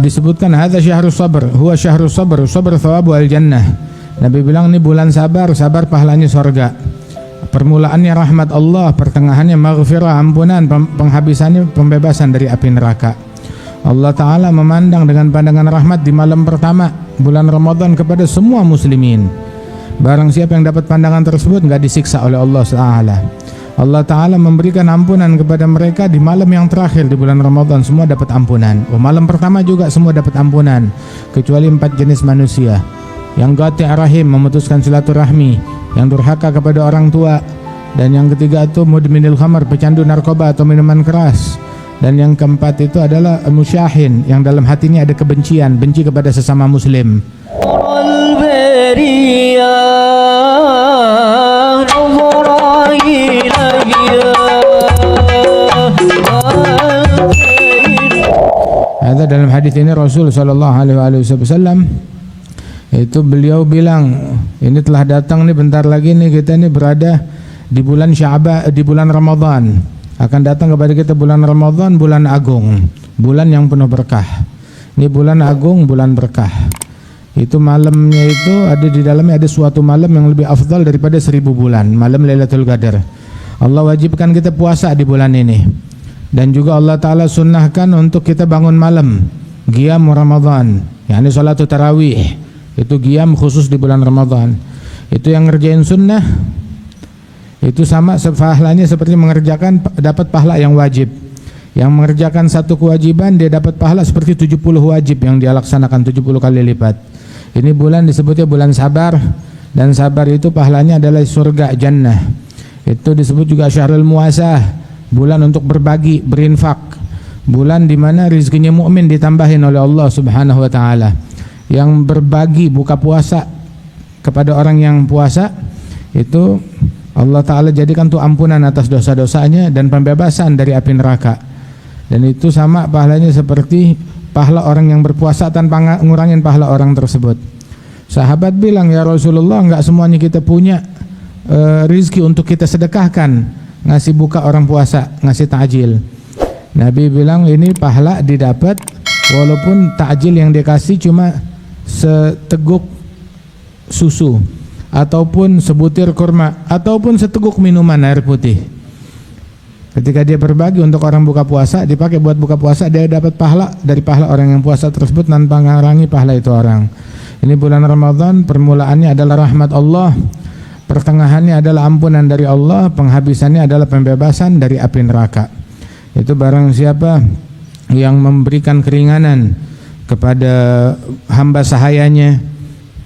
Disebutkan hadza syahrus sabr, huwa syahrus sabr, sabr thawabu al-jannah. Nabi bilang ini bulan sabar, sabar pahalanya surga. Permulaannya rahmat Allah, pertengahannya maghfirah, ampunan, penghabisannya pembebasan dari api neraka. Allah Ta'ala memandang dengan pandangan rahmat di malam pertama bulan Ramadan kepada semua muslimin. Barang siapa yang dapat pandangan tersebut enggak disiksa oleh Allah Ta'ala. Allah Ta'ala memberikan ampunan kepada mereka di malam yang terakhir di bulan Ramadan, semua dapat ampunan. Malam pertama juga semua dapat ampunan, kecuali 4 jenis manusia. Yang qati' rahim, memutuskan silaturahmi, yang durhaka kepada orang tua, dan yang ketiga itu mudminil khamar, pecandu narkoba atau minuman keras, dan yang keempat itu adalah musyahin, yang dalam hatinya ada kebencian, benci kepada sesama muslim. Ada dalam hadis ini Rasul sallallahu alaihi wasallam itu beliau bilang, ini telah datang nih bentar lagi nih kita ini berada di bulan Sya'ban, di bulan Ramadan. Akan datang kepada kita bulan Ramadan, bulan agung, bulan yang penuh berkah. Ini bulan agung, bulan berkah. Itu malamnya itu ada di dalamnya ada suatu malam yang lebih afdal daripada 1000 bulan, malam Lailatul Qadar. Allah wajibkan kita puasa di bulan ini. Dan juga Allah Ta'ala sunnahkan untuk kita bangun malam, qiyam Ramadan, yakni salatu tarawih. Itu qiyam khusus di bulan Ramadan. Itu yang ngerjain sunnah itu sama pahalanya seperti mengerjakan, dapat pahala yang wajib. Yang mengerjakan satu kewajiban dia dapat pahala seperti 70 wajib yang dia laksanakan 70 kali lipat. Ini bulan disebutnya bulan sabar, dan sabar itu pahalanya adalah surga jannah. Itu disebut juga syahrul muasah, bulan untuk berbagi, berinfak. Bulan di mana rezekinya mukmin ditambahin oleh Allah Subhanahu wa taala. Yang berbagi buka puasa kepada orang yang puasa itu Allah Ta'ala jadikan tuh ampunan atas dosa-dosanya dan pembebasan dari api neraka. Dan itu sama pahalanya seperti pahala orang yang berpuasa tanpa ngurangin pahala orang tersebut. Sahabat bilang, ya Rasulullah, enggak semuanya kita punya rizki untuk kita sedekahkan, ngasih buka orang puasa, ngasih takjil. Nabi bilang ini pahala didapat walaupun takjil yang dikasih cuma seteguk susu, ataupun sebutir kurma, ataupun seteguk minuman air putih. Ketika dia berbagi untuk orang buka puasa, dipakai buat buka puasa, dia dapat pahala dari pahala orang yang puasa tersebut tanpa mengurangi pahala itu orang. Ini bulan Ramadan, permulaannya adalah rahmat Allah, pertengahannya adalah ampunan dari Allah, penghabisannya adalah pembebasan dari api neraka. Itu barang siapa yang memberikan keringanan kepada hamba sahayanya,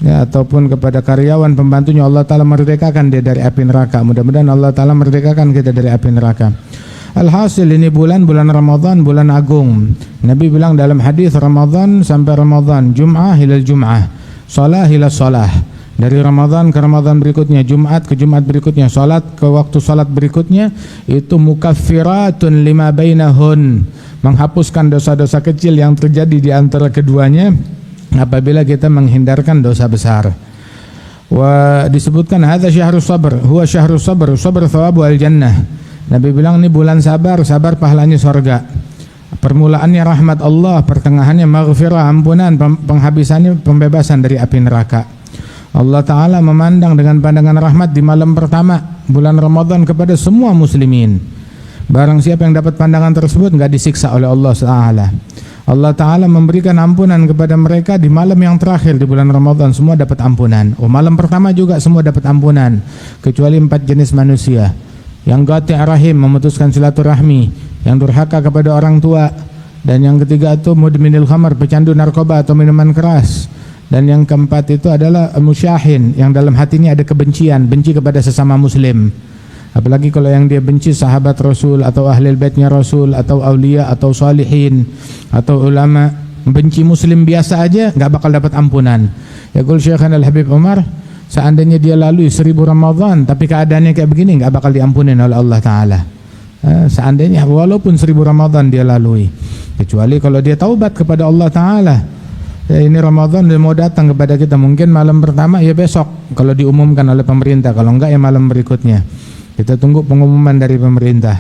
ya, ataupun kepada karyawan pembantunya, Allah Ta'ala merdekakan dia dari api neraka. Mudah-mudahan Allah Ta'ala merdekakan kita dari api neraka. Alhasil ini bulan Ramadan, bulan agung. Nabi bilang dalam hadis, Ramadan sampai Ramadan, Jum'ah hilal Jum'ah, Salah hilal Salah. Dari Ramadan ke Ramadan berikutnya, Jumat ke Jumat berikutnya, salat ke waktu salat berikutnya, itu mukaffiratun lima bainahun, menghapuskan dosa-dosa kecil yang terjadi di antara keduanya apabila kita menghindarkan dosa besar. Wa disebutkan hadza syahrus sabr, huwa syahrus sabr, sabr thawabu al-jannah. Nabi bilang ini bulan sabar, sabar pahalanya surga. Permulaannya rahmat Allah, pertengahannya maghfirah, ampunan, penghabisannya pembebasan dari api neraka. Allah Ta'ala memandang dengan pandangan rahmat di malam pertama bulan Ramadan kepada semua muslimin. Barang siapa yang dapat pandangan tersebut enggak disiksa oleh Allah Ta'ala. Allah Ta'ala memberikan ampunan kepada mereka di malam yang terakhir di bulan Ramadan, semua dapat ampunan. Malam pertama juga semua dapat ampunan, kecuali 4 jenis manusia. Yang qati' rahim, memutuskan silaturahmi, yang durhaka kepada orang tua, dan yang ketiga itu mudminil khamar, pecandu narkoba atau minuman keras. Dan yang keempat itu adalah musyahin, yang dalam hatinya ada kebencian, benci kepada sesama muslim. Apalagi kalau yang dia benci sahabat Rasul atau ahli baitnya Rasul atau aulia atau salihin atau ulama, benci muslim biasa aja nggak bakal dapat ampunan. Yaqul Syekhana Al-Habib Umar, seandainya dia lalui 1000 Ramadan tapi keadaannya kayak begini, nggak bakal diampunin oleh Allah Ta'ala. Seandainya walaupun 1000 Ramadan dia lalui, kecuali kalau dia taubat kepada Allah Ta'ala. Ya, ini Ramadan dia mau datang kepada kita, mungkin malam pertama ya besok kalau diumumkan oleh pemerintah, kalau enggak ya malam berikutnya. Kita tunggu pengumuman dari pemerintah.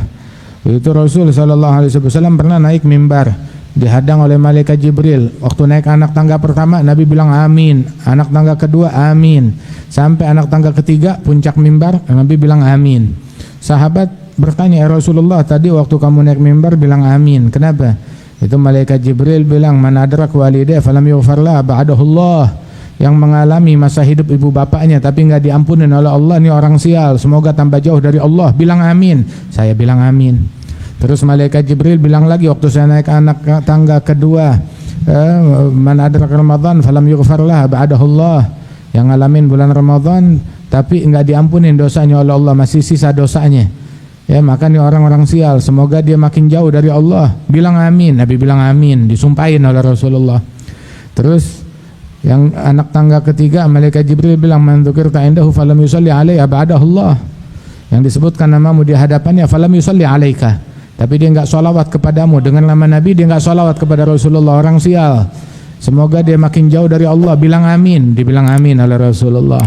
Itu Rasul sallallahu alaihi wasallam pernah naik mimbar dihadang oleh malaikat Jibril. Waktu naik anak tangga pertama, Nabi bilang amin. Anak tangga kedua, amin. Sampai anak tangga ketiga, puncak mimbar, Nabi bilang amin. Sahabat bertanya, ya Rasulullah, tadi waktu kamu naik mimbar bilang amin, kenapa? Itu malaikat Jibril bilang, man adrak walidah falam yughfar lah ba'dahullah. Yang mengalami masa hidup ibu bapaknya tapi nggak diampunin oleh Allah, ini orang sial, semoga tambah jauh dari Allah. Bilang amin. Saya bilang amin. Terus malaikat Jibril bilang lagi waktu saya naik anak tangga kedua, man adrak Ramadan falam yughfar lah ba'dahullah. Yang ngalamin bulan Ramadan tapi nggak diampunin dosanya oleh Allah, masih sisa dosanya. Ya, maka ini orang-orang sial, semoga dia makin jauh dari Allah. Bilang amin. Nabi bilang amin, disumpahin oleh Rasulullah. Terus yang anak tangga ketiga, malaikat Jibril bilang, man dzukirta indahu falam yusalli alaihi ba'dahullah. Yang disebutkan namamu di hadapannya, falam yusalli alaika, tapi dia enggak sholawat kepadamu. Dengan nama Nabi dia enggak sholawat kepada Rasulullah, orang sial, semoga dia makin jauh dari Allah. Bilang amin. Dibilang amin oleh Rasulullah.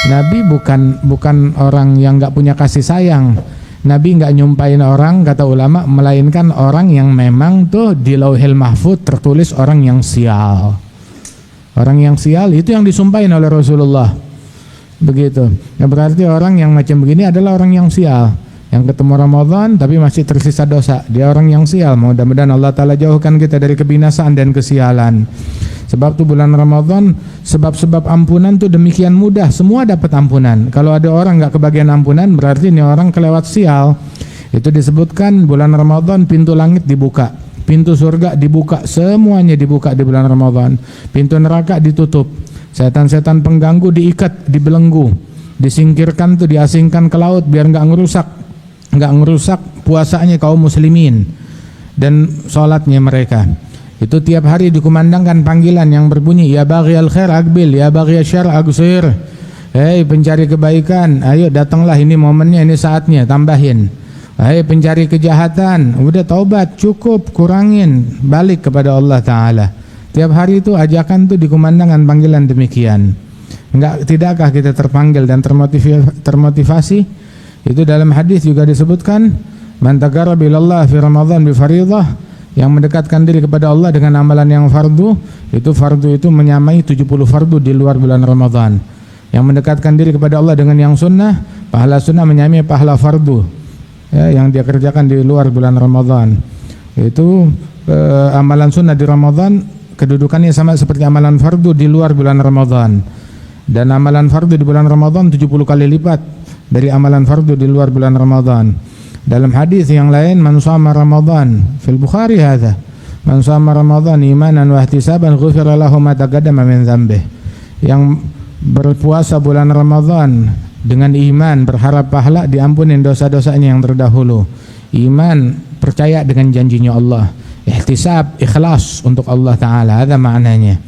Nabi bukan orang yang enggak punya kasih sayang. Nabi enggak nyumpahin orang, kata ulama, melainkan orang yang memang tuh di Lauhil Mahfuz tertulis orang yang sial. Orang yang sial itu yang disumpahin oleh Rasulullah. Begitu. Ya, berarti orang yang macam begini adalah orang yang sial, yang ketemu Ramadan tapi masih tersisa dosa. Dia orang yang sial. Mudah-mudahan Allah Ta'ala jauhkan kita dari kebinasaan dan kesialan. Sebab tuh bulan Ramadan, sebab-sebab ampunan tuh demikian mudah, semua dapat ampunan. Kalau ada orang gak kebagian ampunan, berarti ini orang kelewat sial. Itu disebutkan bulan Ramadan pintu langit dibuka, pintu surga dibuka, semuanya dibuka di bulan Ramadan. Pintu neraka ditutup, setan-setan pengganggu diikat, dibelenggu, disingkirkan tuh, diasingkan ke laut biar nggak ngerusak puasanya kaum muslimin dan sholatnya mereka. Itu tiap hari dikumandangkan panggilan yang berbunyi, ya baghiyal khair aqbil, ya baghiyal syarr aqsir. Hei pencari kebaikan, ayo datanglah, ini momennya, ini saatnya, tambahin. Hai pencari kejahatan, udah taubat, cukup, kurangin, balik kepada Allah Ta'ala. Tiap hari itu ajakan tuh dikumandangkan panggilan demikian. Tidakkah kita terpanggil dan termotivasi? Itu dalam hadis juga disebutkan, man taqarraba ilallah fi Ramadan bi fardhah, yang mendekatkan diri kepada Allah dengan amalan yang fardu itu menyamai 70 fardu di luar bulan Ramadan. Yang mendekatkan diri kepada Allah dengan yang sunnah, pahala sunnah menyamai pahala fardu, ya, yang dia kerjakan di luar bulan Ramadan. Itu amalan sunnah di Ramadan kedudukannya sama seperti amalan fardu di luar bulan Ramadan. Dan amalan fardu di bulan Ramadan 70 kali lipat dari amalan fardu di luar bulan Ramadan. Dalam hadis yang lain, man shama Ramadan fil Bukhari hadza, man shama Ramadan imanan wa ihtisaban ghufira lahu ma taqaddama min dzambih. Yang berpuasa bulan Ramadan dengan iman, berharap pahala, diampunin dosa-dosanya yang terdahulu. Iman, percaya dengan janjinya Allah. Ihtisab, ikhlas untuk Allah Ta'ala, ada maknanya.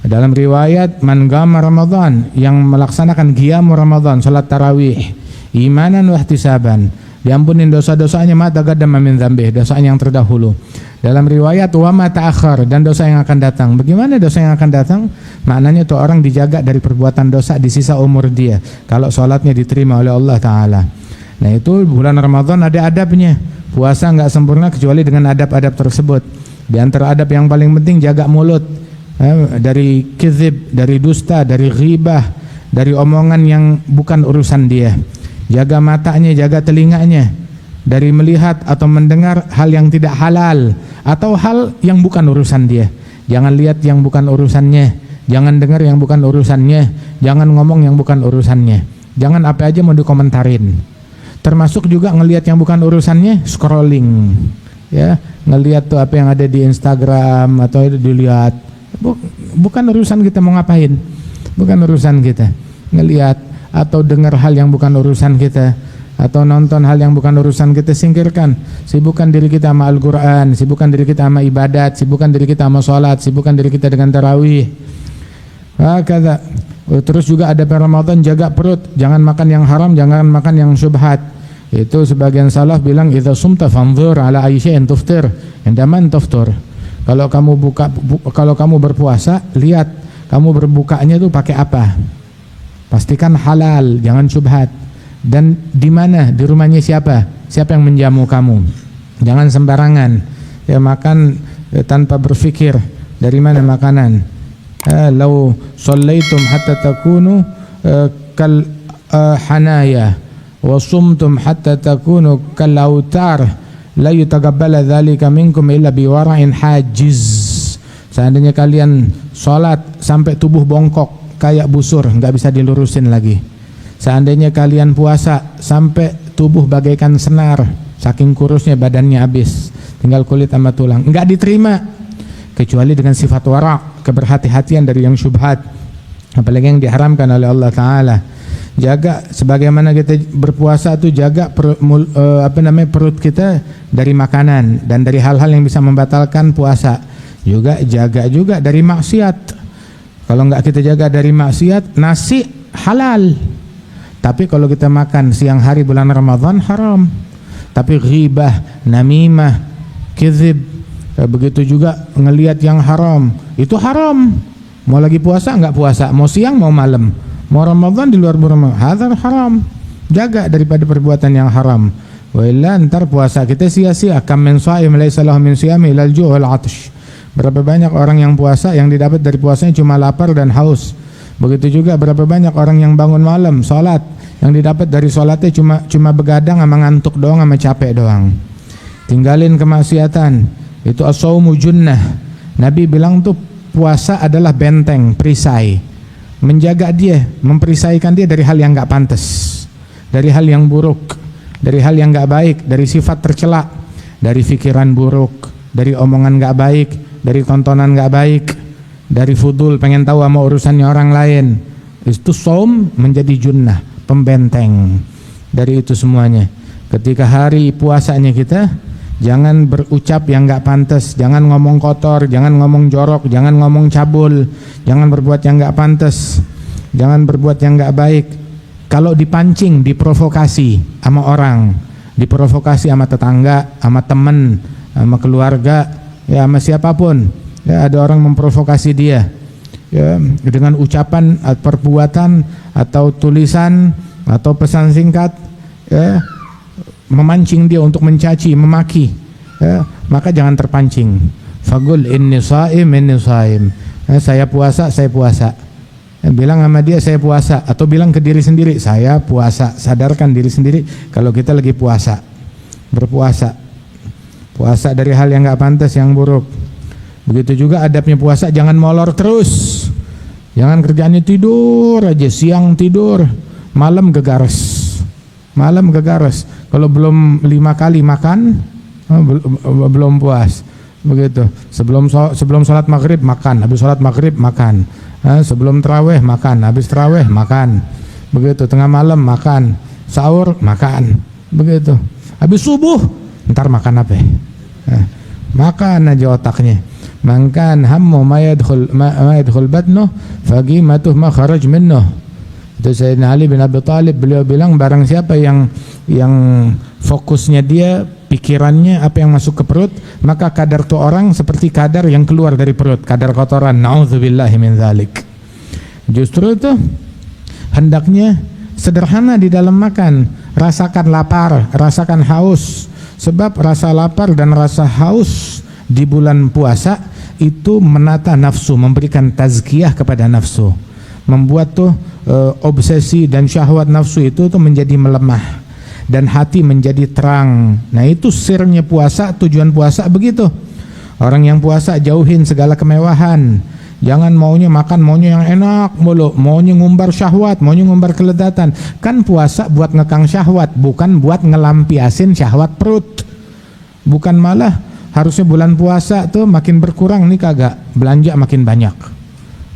Dalam riwayat, man qama Ramadan, yang melaksanakan qiyam Ramadan, salat tarawih, imanan wa ihtisaban, diampunin dosa-dosanya, ma taqaddama min dzambih, dosanya yang terdahulu. Dalam riwayat, wa ma ta'akhkhar, dan dosa yang akan datang. Bagaimana dosa yang akan datang? Maknanya tuh orang dijaga dari perbuatan dosa di sisa umur dia, kalau sholatnya diterima oleh Allah Ta'ala. Nah itu bulan Ramadan ada adabnya. Puasa nggak sempurna kecuali dengan adab-adab tersebut. Di antara adab yang paling penting, jaga mulut dari kizib, dari dusta, dari ghibah, dari omongan yang bukan urusan dia. Jaga matanya, jaga telinganya dari melihat atau mendengar hal yang tidak halal atau hal yang bukan urusan dia. Jangan lihat yang bukan urusannya, jangan dengar yang bukan urusannya, jangan ngomong yang bukan urusannya, jangan apa aja mau dikomentarin. Termasuk juga ngelihat yang bukan urusannya, scrolling, ya, ngelihat tuh apa yang ada di Instagram atau dilihat, bukan urusan kita mau ngapain, bukan urusan kita. Ngelihat atau dengar hal yang bukan urusan kita, atau nonton hal yang bukan urusan kita, singkirkan. Sibukkan diri kita sama Al-Quran, sibukkan diri kita sama ibadat, sibukkan diri kita sama sholat, sibukkan diri kita dengan tarawih. Kata. Terus juga ada Ramadan, jaga perut, jangan makan yang haram, jangan makan yang syubhat. Itu sebagian salaf bilang, idza sumta fanzur ala ayyi syai'in tuftir indaman tuftur. Kalau kamu berpuasa, lihat kamu berbukanya itu pakai apa. Pastikan halal, jangan syubhat. Dan di mana? Di rumahnya siapa? Siapa yang menjamu kamu? Jangan sembarangan. Ya makan tanpa berfikir dari mana makanan. Lau shallaitum hatta takunu kal hanaya wa sumtum hatta takunu kal autar la yutaqabbala dzalika minkum illa biwara'in hajiz. Seandainya kalian sholat sampai tubuh bongkok kayak busur, nggak bisa dilurusin lagi. Seandainya kalian puasa sampai tubuh bagaikan senar, saking kurusnya badannya habis, tinggal kulit sama tulang, nggak diterima kecuali dengan sifat wara', keberhati-hatian dari yang syubhat, apalagi yang diharamkan oleh Allah Ta'ala. Jaga sebagaimana kita berpuasa tuh jaga perut kita dari makanan dan dari hal-hal yang bisa membatalkan puasa. Juga jaga juga dari maksiat. Kalau enggak kita jaga dari maksiat, nasi halal. Tapi kalau kita makan siang hari bulan Ramadan haram. Tapi ghibah, namimah, kizib, begitu juga ngelihat yang haram, itu haram. Mau lagi puasa enggak puasa, mau siang mau malam, mau Ramadan di luar Ramadan, hadzal haram. Jaga daripada perbuatan yang haram. Wa illa ntar puasa kita sia-sia. Kam min shaim laisa lahu min siyami ilal ju' wal 'atsh. Berapa banyak orang yang puasa yang didapat dari puasanya cuma lapar dan haus. Begitu juga berapa banyak orang yang bangun malam salat, yang didapat dari salatnya cuma begadang sama ngantuk doang sama capek doang. Tinggalin kemaksiatan. Itu as-shaumu junnah. Nabi bilang tuh puasa adalah benteng, perisai. Menjaga dia, memperisaikan dia dari hal yang enggak pantas, dari hal yang buruk, dari hal yang enggak baik, dari sifat tercela, dari pikiran buruk, dari omongan enggak baik, dari tontonan enggak baik, dari fudul pengen tahu sama urusannya orang lain. Itu shaum menjadi junnah, pembenteng dari itu semuanya. Ketika hari puasanya kita, jangan berucap yang enggak pantas, jangan ngomong kotor, jangan ngomong jorok, jangan ngomong cabul, jangan berbuat yang enggak pantas, jangan berbuat yang enggak baik. Kalau dipancing, diprovokasi sama orang, diprovokasi sama tetangga, sama teman, sama keluarga, ya sama siapapun, ya ada orang memprovokasi dia, ya dengan ucapan, perbuatan atau tulisan atau pesan singkat, ya memancing dia untuk mencaci, memaki, ya, maka jangan terpancing. Fagul inni shaim, saya puasa, saya puasa. Ya, bilang sama dia saya puasa, atau bilang ke diri sendiri saya puasa. Sadarkan diri sendiri kalau kita lagi puasa, berpuasa. Puasa dari hal yang enggak pantas, yang buruk. Begitu juga adabnya puasa, jangan molor terus. Jangan kerjaannya tidur aja, siang tidur, malam gegares. Malam gegares. Kalau belum 5 kali makan, belum puas. Begitu. Sebelum sholat maghrib makan, habis sholat maghrib makan. Sebelum tarawih makan, habis tarawih makan. Begitu. Tengah malam makan, sahur makan. Begitu. Habis subuh, ntar makan apa? Makan aja otaknya. Makan hammu ma yadkhul batnuh faqimatuh ma kharaj minnuh. Itu Sayyidina Ali bin Abi Thalib, beliau bilang barang siapa yang fokusnya dia, pikirannya apa yang masuk ke perut, maka kadar tu orang seperti kadar yang keluar dari perut, kadar kotoran. Nauzubillahi min dzalik. Justru itu hendaknya sederhana di dalam makan. Rasakan lapar, rasakan haus. Sebab rasa lapar dan rasa haus di bulan puasa itu menata nafsu, memberikan tazkiyah kepada nafsu, membuat tuh obsesi dan syahwat nafsu itu tuh menjadi melemah dan hati menjadi terang. Nah itu sirnya puasa, tujuan puasa begitu. Orang yang puasa jauhin segala kemewahan. Jangan maunya makan, maunya yang enak mulu, maunya ngumbar syahwat, maunya ngumbar keledatan. Kan puasa buat ngekang syahwat, bukan buat ngelampiasin syahwat perut. Bukan malah harusnya bulan puasa tuh makin berkurang nih, kagak. Belanja makin banyak,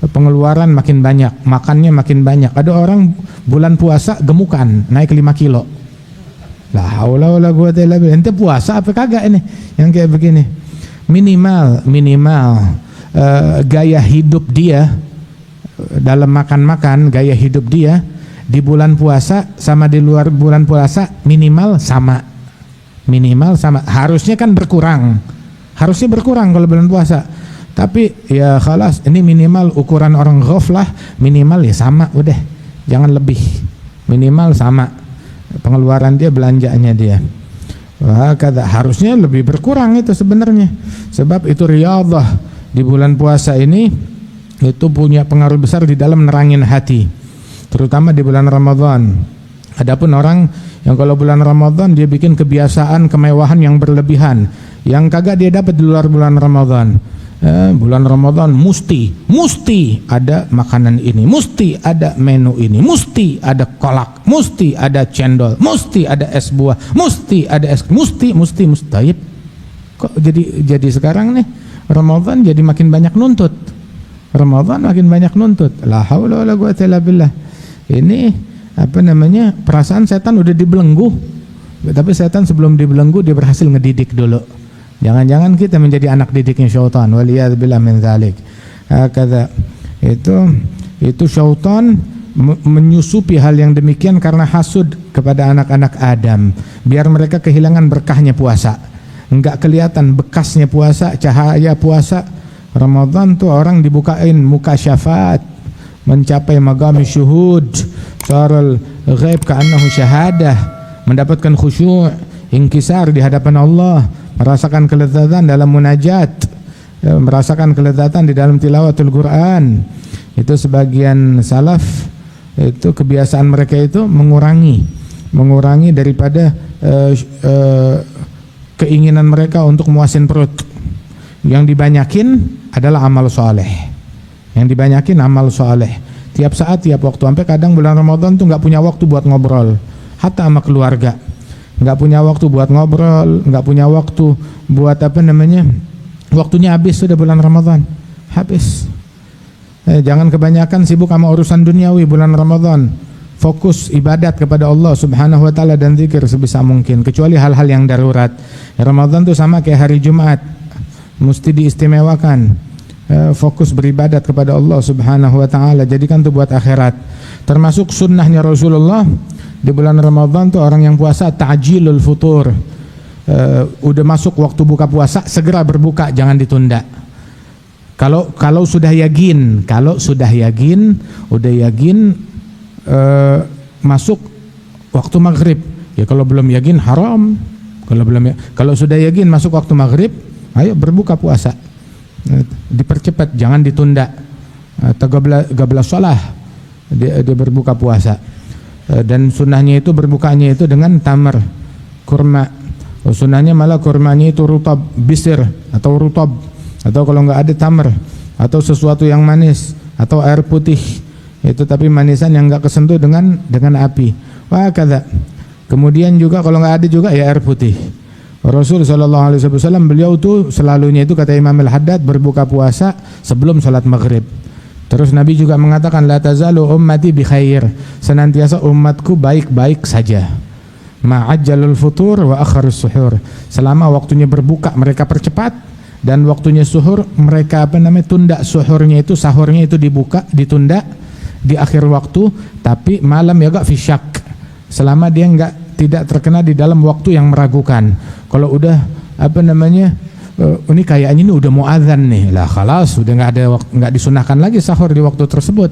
pengeluaran makin banyak, makannya makin banyak. Ada orang bulan puasa gemukan, naik 5 kilo. La haula wala quwata illa billah. Ente puasa apa kagak ini yang kayak begini? Minimal gaya hidup dia dalam makan-makan, gaya hidup dia di bulan puasa sama di luar bulan puasa minimal sama. Harusnya kan berkurang, harusnya berkurang kalau bulan puasa. Tapi ya khalas, ini minimal ukuran orang ghaflah, minimal ya sama, udah jangan lebih, minimal sama pengeluaran dia, belanjaannya dia. Harusnya lebih berkurang itu sebenarnya, sebab itu riyadhah di bulan puasa ini itu punya pengaruh besar di dalam nerangin hati, terutama di bulan Ramadan. Adapun orang yang kalau bulan Ramadan dia bikin kebiasaan kemewahan yang berlebihan, yang kagak dia dapat di luar bulan Ramadan. Bulan Ramadan mesti ada makanan ini, mesti ada menu ini, mesti ada kolak, mesti ada cendol, mesti ada es buah, mesti ada es, mesti. Taib. Kok jadi sekarang nih Ramadan jadi makin banyak nuntut. Ramadan makin banyak nuntut. La haula wala quwwata illa billah. Ini perasaan setan udah dibelenggu, tapi setan sebelum dibelenggu dia berhasil ngedidik dulu. Jangan-jangan kita menjadi anak didiknya syaitan, waliyadzubillah min dzalik. Itu syaitan menyusupi hal yang demikian karena hasud kepada anak-anak Adam, biar mereka kehilangan berkahnya puasa, enggak kelihatan bekasnya puasa, cahaya puasa. Ramadan tuh orang dibukain muka syafaat, mencapai magami syuhud, sarul ghaib ka'annahu syahadah, mendapatkan khusyuk, inkisar di hadapan Allah, merasakan kelezatan dalam munajat, merasakan kelezatan di dalam tilawatul Quran. Itu sebagian salaf itu kebiasaan mereka itu mengurangi daripada keinginan mereka untuk muasin perut. Yang dibanyakin adalah amal soleh. Yang dibanyakin amal soleh. Tiap saat, tiap waktu. Sampai kadang bulan Ramadan tuh nggak punya waktu buat ngobrol, hatta sama keluarga. Nggak punya waktu buat ngobrol, nggak punya waktu buat waktunya habis sudah bulan Ramadan, habis. Jangan kebanyakan sibuk sama urusan duniawi bulan Ramadan. Fokus ibadat kepada Allah Subhanahu wa taala dan zikir sebisa mungkin, kecuali hal-hal yang darurat. Ramadan tuh sama kayak hari Jumat, mesti diistimewakan. Fokus beribadat kepada Allah Subhanahu wa taala, jadikan itu buat akhirat. Termasuk sunnahnya Rasulullah di bulan Ramadan tuh orang yang puasa ta'jilul futur. Udah masuk waktu buka puasa, segera berbuka, jangan ditunda. Kalau sudah yakin, udah yakin masuk waktu maghrib. Ya kalau belum yakin haram. Kalau sudah yakin masuk waktu maghrib, ayo berbuka puasa. Dipercepat, jangan ditunda. Atau gabla shalah dia berbuka puasa. Dan sunnahnya itu berbukanya itu dengan tamar, kurma. Sunnahnya malah kurmanya itu rutab, bisir atau rutab, atau kalau nggak ada tamar atau sesuatu yang manis atau air putih itu, tapi manisan yang nggak kesentuh dengan api. Wah kata. Kemudian juga kalau nggak ada juga ya air putih. Rasul sallallahu alaihi wasallam beliau tuh selalunya itu, kata Imam Al-Haddad, berbuka puasa sebelum salat maghrib. Terus Nabi juga mengatakan la tazalu ummati bi khair, senantiasa umatku baik-baik saja. Ma'ajjalul futur wa akharus suhur, selama waktunya berbuka mereka percepat, dan waktunya suhur mereka tunda suhurnya itu, sahurnya itu ditunda di akhir waktu, tapi malam ya gak fisyak, selama dia tidak terkena di dalam waktu yang meragukan. Kalau udah ini kayaknya ini udah mau azan nih, lah khalas, udah nggak disunahkan lagi sahur di waktu tersebut.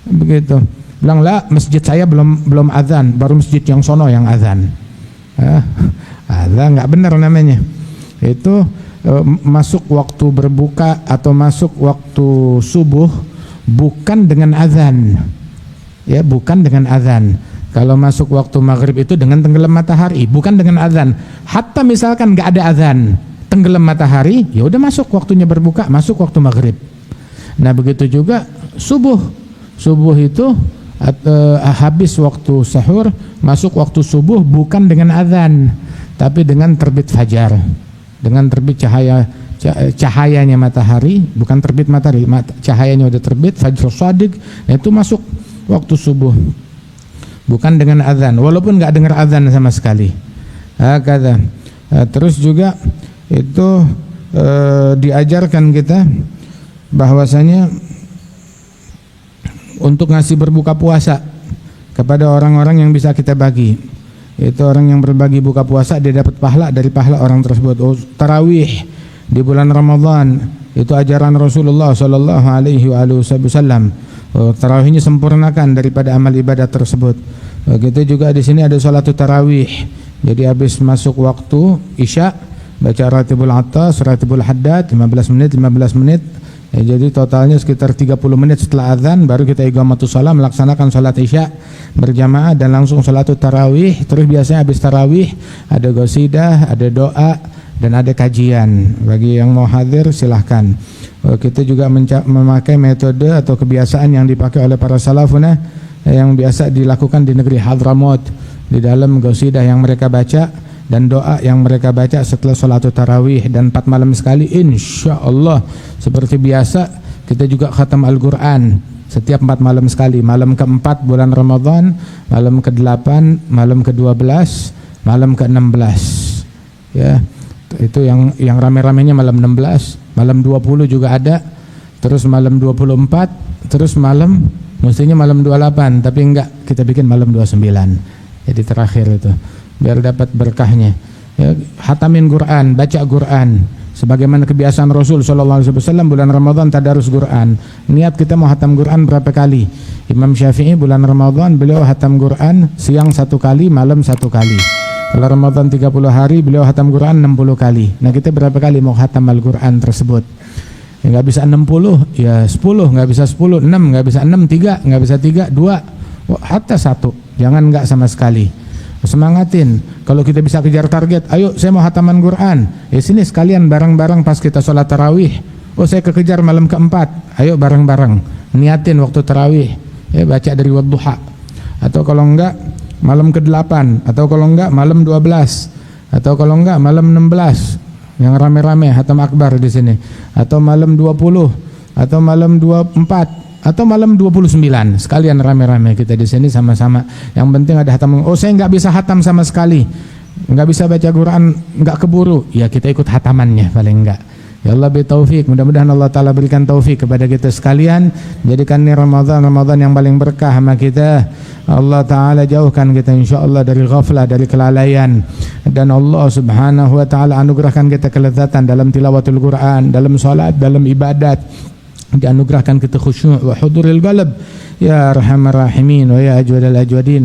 Begitu. Bilang lah, masjid saya belum azan, baru masjid yang sono yang azan. Azan nggak benar namanya. Itu masuk waktu berbuka atau masuk waktu subuh bukan dengan azan. Ya, bukan dengan azan. Kalau masuk waktu maghrib itu dengan tenggelam matahari, bukan dengan azan. Hatta misalkan nggak ada azan, tenggelam matahari, ya udah masuk waktunya berbuka, masuk waktu maghrib. Nah begitu juga subuh itu habis waktu sahur, masuk waktu subuh bukan dengan azan, tapi dengan terbit fajar, dengan terbit cahayanya matahari, bukan terbit matahari, cahayanya udah terbit, fajr shadiq, nah itu masuk waktu subuh, bukan dengan azan, walaupun nggak dengar azan sama sekali. Terus juga itu diajarkan kita bahwasanya untuk ngasih berbuka puasa kepada orang-orang yang bisa kita bagi. Itu orang yang berbagi buka puasa, dia dapat pahala dari pahala orang tersebut. Tarawih di bulan Ramadan itu ajaran Rasulullah sallallahu alaihi wasallam. Tarawihnya sempurnakan daripada amal ibadat tersebut. Begitu juga di sini ada salat tarawih Jadi habis masuk waktu Isya baca Ratibul Atas, Ratibul Haddad 15 menit. Jadi totalnya sekitar 30 menit setelah azan baru kita iqamatus shalah, melaksanakan salat Isya berjamaah dan langsung salat tarawih. Terus biasanya habis tarawih ada qasidah, ada doa dan ada kajian. Bagi yang mau hadir silahkan. Kita juga memakai metode atau kebiasaan yang dipakai oleh para salafuna yang biasa dilakukan di negeri Hadramaut. Di dalam qasidah yang mereka baca dan doa yang mereka baca setelah salat tarawih dan 4 malam sekali, insyaallah seperti biasa kita juga khatam Al-Quran setiap 4 malam sekali. Malam ke-4 bulan Ramadan, malam ke-8, malam ke-12, malam ke-16. Ya, itu yang rame-ramenya malam 16, malam 20 juga ada, terus malam 24, terus malam mestinya malam 28, tapi enggak, kita bikin malam 29. Jadi terakhir itu biar dapat berkahnya. Ya, hatamin Quran, baca Quran sebagaimana kebiasaan Rasul sallallahu alaihi wasallam bulan Ramadan tadarus Quran. Niat kita mau hatam Quran berapa kali? Imam Syafi'i bulan Ramadan beliau hatam Quran siang 1 kali, malam 1 kali. Kalau Ramadan 30 hari beliau hatam Quran 60 kali. Nah, kita berapa kali mau hatam Al-Quran tersebut? Ya, nggak bisa 60, ya 10, nggak bisa 10, 6, nggak bisa 6, 3, nggak bisa 3, 2, hatta 1. Jangan enggak sama sekali. Semangatin. Kalau kita bisa kejar target, ayo saya mau hataman Quran. Sini sekalian bareng-bareng pas kita sholat tarawih. Saya kekejar malam ke-4. Ayo bareng-bareng. Niatin waktu tarawih. Baca dari wadduha. Atau kalau enggak malam ke-8. Atau kalau enggak malam 12. Atau kalau enggak malam 16. Yang rame-rame hatam akbar di sini. Atau malam 20. Atau malam 24. Atau malam 29, sekalian rame-rame kita di sini sama-sama. Yang penting ada hatam. Saya nggak bisa hatam sama sekali, nggak bisa baca Quran, nggak keburu. Ya kita ikut hatamannya paling enggak. Ya Allah bitaufik. Mudah-mudahan Allah Taala berikan taufik kepada kita sekalian. Jadikan ini Ramadan yang paling berkah sama kita. Allah Taala jauhkan kita insyaallah dari ghaflah, dari kelalaian. Dan Allah Subhanahu Wa Taala anugerahkan kita kelezatan dalam tilawatul Quran, dalam salat, dalam ibadat. Dianugerahkan kita khusyuk wa huduril qalb ya arhamar rahimin wa ya ajwadal ajwadin.